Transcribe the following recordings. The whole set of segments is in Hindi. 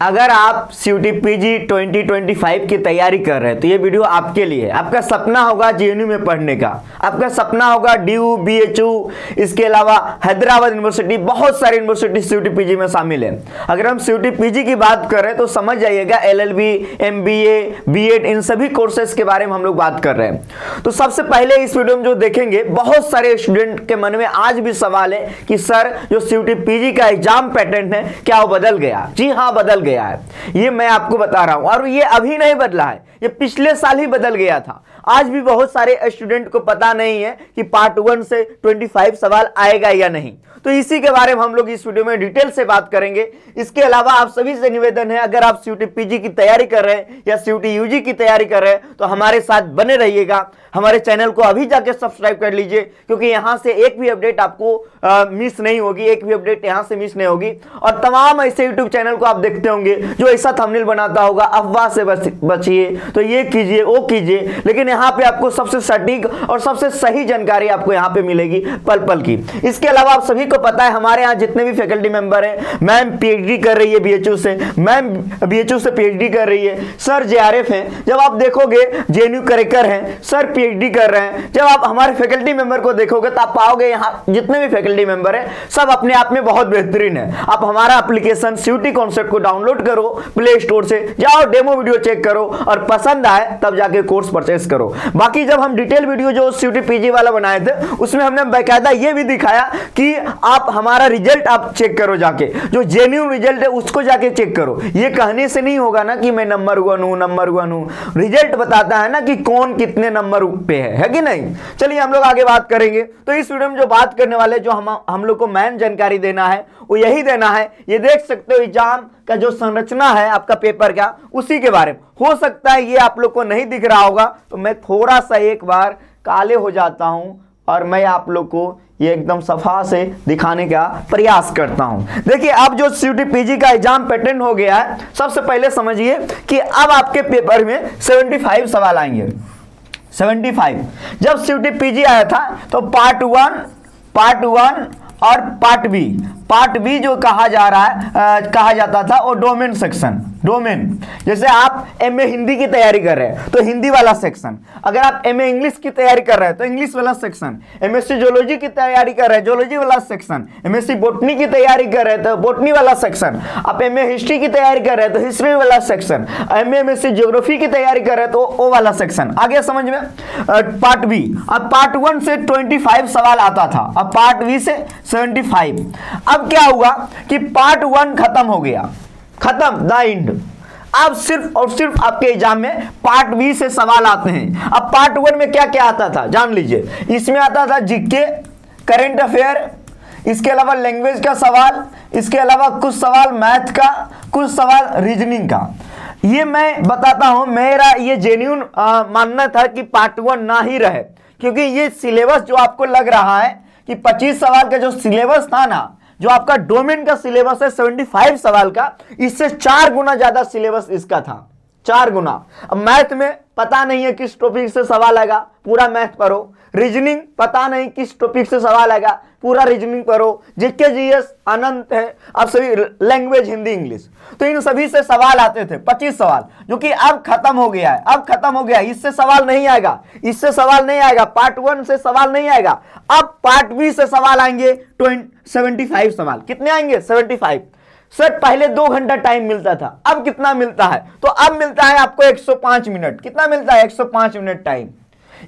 अगर आप सीयूटी पीजी 2025 की तैयारी कर रहे हैं तो ये वीडियो आपके लिए है। आपका सपना होगा जेएनयू में पढ़ने का, आपका सपना होगा डीयू, बीएचयू, इसके अलावा हैदराबाद यूनिवर्सिटी, बहुत सारी यूनिवर्सिटी सीयूटी पीजी में शामिल है। अगर हम सीयूटी पीजी की बात कर रहे हैं तो समझ जाइएगा एलएलबी, एमबीए, बीएड, इन सभी कोर्सेज के बारे में हम लोग बात कर रहे हैं। तो सबसे पहले इस वीडियो में जो देखेंगे, बहुत सारे स्टूडेंट के मन में आज भी सवाल है कि सर जो सीयूटी पीजी का एग्जाम पैटर्न है क्या वो बदल गया? जी हाँ, बदल गया है। ये मैं आपको बता रहा हूं, और ये अभी नहीं बदला है, ये पिछले साल ही बदल गया था। आज भी बहुत सारे स्टूडेंट को पता नहीं है कि पार्ट 1 से 25 सवाल आएगा या नहीं। तो इसी के बारे में हम लोग इस वीडियो में डिटेल से बात करेंगे। इसके अलावा आप सभी से निवेदन है, अगर आप सीयूटी पीजी की तैयारी कर रहे हैं या सीयूटी यूजी की तैयारी कर रहे हैं तो हमारे साथ बने रहिएगा। हमारे चैनल को अभी जाके सब्सक्राइब कर लीजिए, क्योंकि यहां से एक भी अपडेट आपको मिस नहीं होगी, एक भी अपडेट यहां से मिस नहीं होगी। और तमाम ऐसे यूट्यूब चैनल को आप देखते होंगे जो ऐसा थंबनेल बनाता होगा, अफवाह से बचिए, तो ये कीजिए, वो कीजिए, लेकिन यहाँ पे आपको सबसे सटीक और सबसे सही जानकारी आपको यहाँ पे मिलेगी पल पल की। इसके अलावा आप सभी को पता है हमारे यहाँ जितने भी फैकल्टी मेंबर हैं, मैम पीएचडी कर रही है बीएचयू से, मैम बीएचयू से पीएचडी कर रही है, सर जेआरएफ हैं, जब आप देखोगे जेएनयू करेक्टर हैं, सर पीएचडी कर रहे हैं। जब आप हमारे फैकल्टी मेंबर को देखोगे तो आप पाओगे यहाँ जितने भी फैकल्टी मेंबर हैं सब अपने आप में बहुत बेहतरीन है। आप हमारा एप्लीकेशन सीयूटी कॉन्सेप्ट को डाउनलोड करो प्ले स्टोर से, जाओ डेमो वीडियो चेक करो और पसंद आए तब जाके कोर्स परचेस करो। बाकी जब हम डिटेल वीडियो जो सीयूटी पीजी वाला बनाए थे उसमें हमने बाकायदा ये भी दिखाया कि आप हमारा रिजल्ट आप चेक करो, जाके जो जेन्युइन रिजल्ट है उसको जाके चेक करो। ये कहने से नहीं होगा ना कि मैं नंबर 1 हूं, रिजल्ट बताता है ना कि कौन कितने नंबर पे है कि नहीं। चलिए हम लोग आगे बात करेंगे। तो इस वीडियो में जो बात करने वाले, जो हम लोग को मेन जानकारी देना है वो यही देना है। ये देख सकते हो एग्जाम का जो संरचना है आपका पेपर का, उसी के बारे में। हो सकता है ये आप लोग को नहीं दिख रहा होगा, तो मैं थोड़ा सा एक बार काले हो जाता हूं और मैं आप लोग को ये एकदम सफा से दिखाने का प्रयास करता हूं। देखिए अब जो सीयूटी पीजी का एग्जाम पैटर्न हो गया है, सबसे पहले समझिए कि अब आपके पेपर में 75 सवाल आएंगे। 75 जब सीयूटी पीजी आया था तो पार्ट 1 और पार्ट बी जो कहा जाता था वो डोमेन सेक्शन। डोमेन, जैसे आप एमए हिंदी की तैयारी कर रहे हैं तो हिंदी वाला सेक्शन, अगर आप एमए इंग्लिश की तैयारी कर रहे हैं तो इंग्लिश वाला सेक्शन, एमएससी जोलॉजी की तैयारी कर रहे हैं जोलॉजी वाला सेक्शन, एमएससी बोटनी की तैयारी कर रहे हैं तो बोटनी वाला सेक्शन, आप एमए हिस्ट्री की तैयारी कर रहे हैं तो हिस्ट्री वाला सेक्शन, एमएससी ज्योग्राफी की तैयारी कर रहे हैं तो वो वाला सेक्शन। आगे समझ में। पार्ट बी, अब पार्ट 1 से 25 सवाल आता था, अब पार्ट बी से 75। अब क्या हुआ कि पार्ट 1 खत्म हो गया, खत्म, द एंड। अब सिर्फ और सिर्फ आपके एग्जाम में पार्ट बी से सवाल आते हैं। अब पार्ट 1 में क्या क्या आता था जान लीजिए। इसमें आता था जीके, करंट अफेयर, इसके अलावा लैंग्वेज का सवाल, इसके अलावा कुछ सवाल मैथ का, कुछ सवाल रीजनिंग का। ये मैं बताता हूं, मेरा ये जेन्युइन मानना था कि पार्ट 1 ना ही रहे, क्योंकि ये सिलेबस जो आपको लग रहा है कि 25 सवाल का जो सिलेबस था ना, जो आपका डोमेन का सिलेबस है 75 सवाल का, इससे 4 गुना ज्यादा सिलेबस इसका था, 4 गुना। अब मैथ में पता नहीं है किस टॉपिक से सवाल आएगा, पूरा मैथ पढ़ो। रीजनिंग पता नहीं किस टॉपिक से सवाल आएगा, पूरा रीजनिंग पढ़ो। जीके जीएस अनंत है, आप सभी लैंग्वेज हिंदी इंग्लिश, तो इन सभी से सवाल आते थे 25 सवाल, जो कि अब खत्म हो गया है। अब खत्म हो गया, इससे सवाल नहीं आएगा, इससे सवाल नहीं आएगा, पार्ट 1 से सवाल नहीं आएगा। अब पार्ट बी से सवाल आएंगे 75 सवाल। कितने आएंगे? 75। सर पहले 2 घंटा टाइम मिलता था, अब कितना मिलता है? तो अब मिलता है आपको 105 मिनट। कितना मिलता है? 105 मिनट टाइम।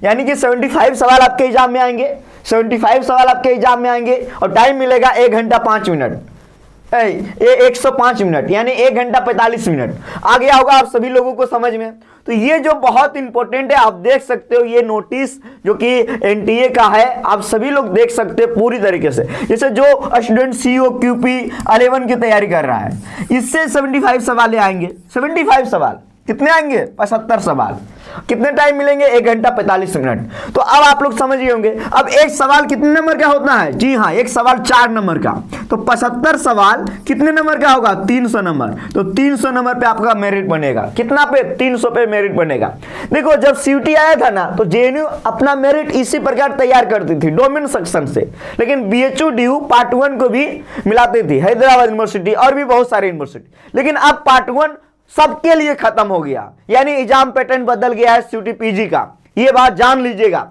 यानी कि 75 सवाल आपके एग्जाम में आएंगे, 75 सवाल आपके एग्जाम में आएंगे और टाइम मिलेगा 1 घंटा 5 मिनट। 105 मिनट यानी 1 घंटा 45 मिनट। आ गया होगा आप सभी लोगों को समझ में। तो ये जो बहुत इंपॉर्टेंट है, आप देख सकते हो ये नोटिस जो कि एनटीए का है, आप सभी लोग देख सकते हो पूरी तरीके से। जैसे जो स्टूडेंट सीओ क्यूपी 11 की तैयारी कर रहा है, इससे 75 सवाल आएंगे। 75 सवाल कितने आएंगे? 75 सवाल। कितने टाइम मिलेंगे? 1 घंटा 45 मिनट। तो अब आप लोग समझ गए होंगे अब एक सवाल कितने नंबर का होता है? जी हाँ, एक सवाल 4 नंबर का। तो 75 सवाल कितने नंबर का होगा? 300 नंबर। तो 300 नंबर पे आपका मेरिट बनेगा। कितना पे? 300 पे मेरिट बनेगा। देखो जब सीयूटी आया था ना तो जेएनयू अपना मेरिट इसी प्रकार तैयार करती थी डोमेन सेक्शन से, लेकिन बीएचयू डीयू पार्ट 1 को भी मिलाती थी, हैदराबाद यूनिवर्सिटी और भी बहुत सारी यूनिवर्सिटी। लेकिन अब पार्ट 1 सबके लिए खत्म हो गया, यानी एग्जाम पैटर्न बदल गया है सीयूटी पीजी का, ये बात जान लीजिएगा।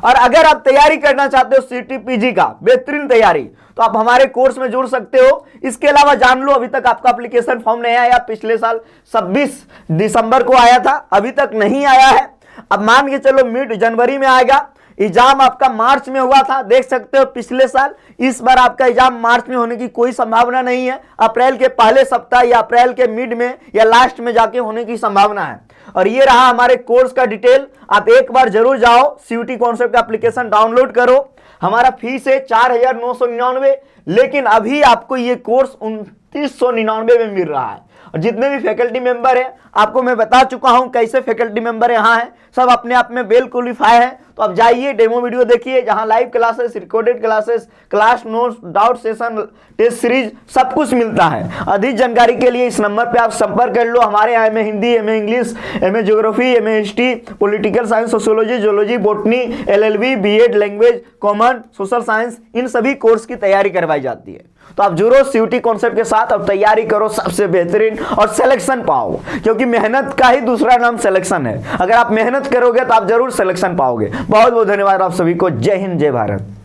और अगर आप तैयारी करना चाहते हो सीयूटी पीजी का बेहतरीन तैयारी, तो आप हमारे कोर्स में जुड़ सकते हो। इसके अलावा जान लो, अभी तक आपका एप्लीकेशन फॉर्म नहीं आया। पिछले साल 26 दिसंबर को आया था, अभी तक नहीं आया है। अब मान के चलो मिड जनवरी में आएगा। एग्जाम आपका मार्च में हुआ था, देख सकते हो पिछले साल। इस बार आपका एग्जाम मार्च में होने की कोई संभावना नहीं है। अप्रैल के पहले सप्ताह या अप्रैल के मिड में या लास्ट में जाके होने की संभावना है। और ये रहा हमारे कोर्स का डिटेल। आप एक बार जरूर जाओ, सीयूटी कॉन्सेप्ट का एप्लीकेशन डाउनलोड करो। हमारा फीस है 4,999, लेकिन अभी आपको ये कोर्स 2,999 में मिल रहा है। और जितने भी फैकल्टी मेंबर हैं, आपको मैं बता चुका हूं कैसे फैकल्टी मेंबर यहाँ हैं, सब अपने आप में वेल क्वालिफाई हैं। तो आप जाइए, डेमो वीडियो देखिए, जहां live classes, recorded classes, class notes, doubt session, test series सब कुछ मिलता है। अधिक जानकारी के लिए इस नंबर पे आप संपर्क कर लो। हमारे यहाँ MA Hindi, MA English, MA geography, MA history, political science, sociology, geology, botany, LLB, BEd, language, common, social science, इन सभी कोर्स की तैयारी करवाई जाती है। तो आप जुड़ो सीयूटी कॉन्सेप्ट के साथ, अब तैयारी करो सबसे बेहतरीन और सिलेक्शन पाओ, क्योंकि मेहनत का ही दूसरा नाम सिलेक्शन है। अगर आप मेहनत करोगे तो आप जरूर सिलेक्शन पाओगे। बहुत बहुत धन्यवाद आप सभी को। जय हिंद, जय भारत।